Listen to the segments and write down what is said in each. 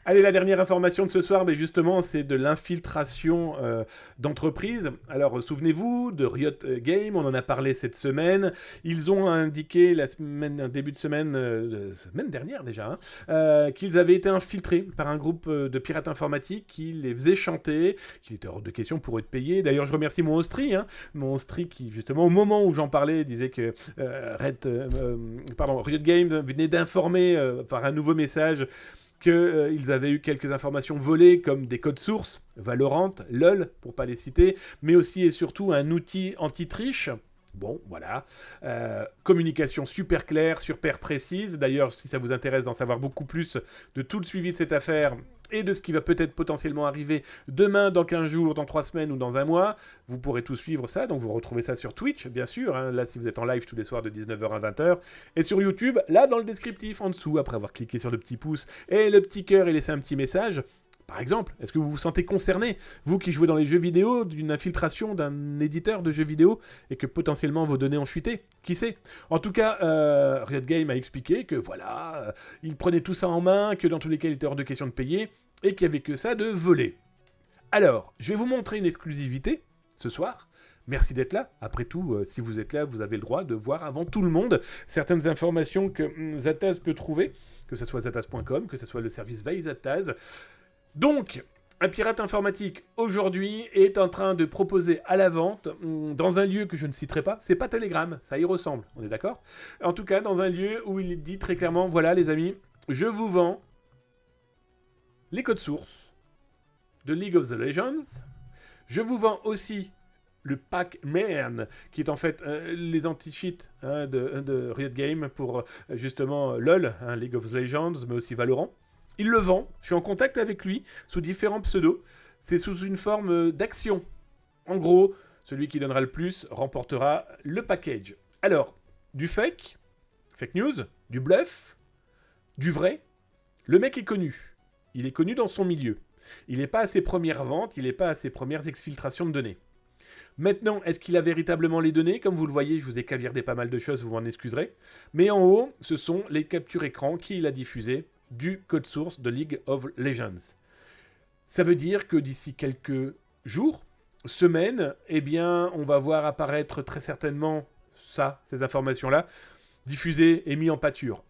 Allez, la dernière information de ce soir, mais justement, c'est de l'infiltration d'entreprises. Alors, souvenez-vous de Riot Games, on en a parlé cette semaine. Ils ont indiqué début de semaine, semaine dernière déjà, qu'ils avaient été infiltrés par un groupe de pirates informatiques qui les faisait chanter, qu'il était hors de question pour eux de payer. D'ailleurs, je remercie mon Ostri qui, justement, au moment où j'en parlais, disait que Riot Games venait d'informer par un nouveau message qu'ils avaient eu quelques informations volées comme des codes sources, Valorant, LOL, pour pas les citer, mais aussi et surtout un outil anti-triche. Bon, voilà. Communication super claire, super précise. D'ailleurs, si ça vous intéresse d'en savoir beaucoup plus de tout le suivi de cette affaire et de ce qui va peut-être potentiellement arriver demain, dans 15 jours, dans 3 semaines ou dans un mois, vous pourrez tout suivre ça. Donc vous retrouvez ça sur Twitch, bien sûr. Là, si vous êtes en live tous les soirs de 19h à 20h. Et sur YouTube, là, dans le descriptif, en dessous, après avoir cliqué sur le petit pouce et le petit cœur et laissé un petit message. Par exemple, est-ce que vous vous sentez concerné, vous qui jouez dans les jeux vidéo, d'une infiltration d'un éditeur de jeux vidéo et que potentiellement vos données ont fuité? Qui sait? En tout cas, Riot Games a expliqué que voilà, il prenait tout ça en main, que dans tous les cas, il était hors de question de payer et qu'il n'y avait que ça de voler. Alors, je vais vous montrer une exclusivité ce soir. Merci d'être là. Après tout, si vous êtes là, vous avez le droit de voir avant tout le monde certaines informations que Zataz peut trouver, que ce soit zataz.com, que ce soit le service Veille Zataz. Donc, un pirate informatique, aujourd'hui, est en train de proposer à la vente, dans un lieu que je ne citerai pas, c'est pas Telegram, ça y ressemble, on est d'accord? En tout cas, dans un lieu où il dit très clairement, voilà les amis, je vous vends les codes sources de League of the Legends, je vous vends aussi le Pac-Man, qui est en fait les anti-cheats de Riot Games pour justement LoL, League of Legends, mais aussi Valorant. Il le vend, je suis en contact avec lui, sous différents pseudos. C'est sous une forme d'action. En gros, celui qui donnera le plus remportera le package. Alors, du fake news, du bluff, du vrai. Le mec est connu. Il est connu dans son milieu. Il n'est pas à ses premières ventes, il n'est pas à ses premières exfiltrations de données. Maintenant, est-ce qu'il a véritablement les données? Comme vous le voyez, je vous ai caviardé pas mal de choses, vous m'en excuserez. Mais en haut, ce sont les captures écran qu'il a diffusées du code source de League of Legends. Ça veut dire que d'ici quelques jours, semaines, eh bien, on va voir apparaître très certainement ces informations-là, diffusées et mises en pâture.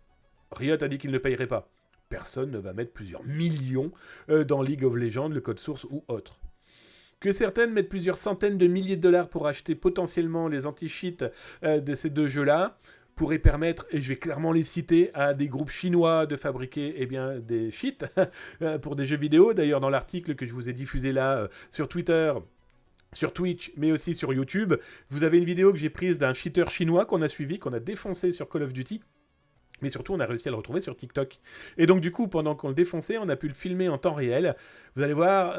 Riot a dit qu'il ne payerait pas. Personne ne va mettre plusieurs millions dans League of Legends, le code source ou autre. Que certaines mettent plusieurs centaines de milliers de dollars pour acheter potentiellement les anti-cheats de ces deux jeux-là, pourrait permettre, et je vais clairement les citer, à des groupes chinois de fabriquer des cheats pour des jeux vidéo. D'ailleurs, dans l'article que je vous ai diffusé là sur Twitter, sur Twitch, mais aussi sur YouTube, vous avez une vidéo que j'ai prise d'un cheater chinois qu'on a suivi, qu'on a défoncé sur Call of Duty. Mais surtout, on a réussi à le retrouver sur TikTok. Et donc, du coup, pendant qu'on le défonçait, on a pu le filmer en temps réel. Vous allez voir,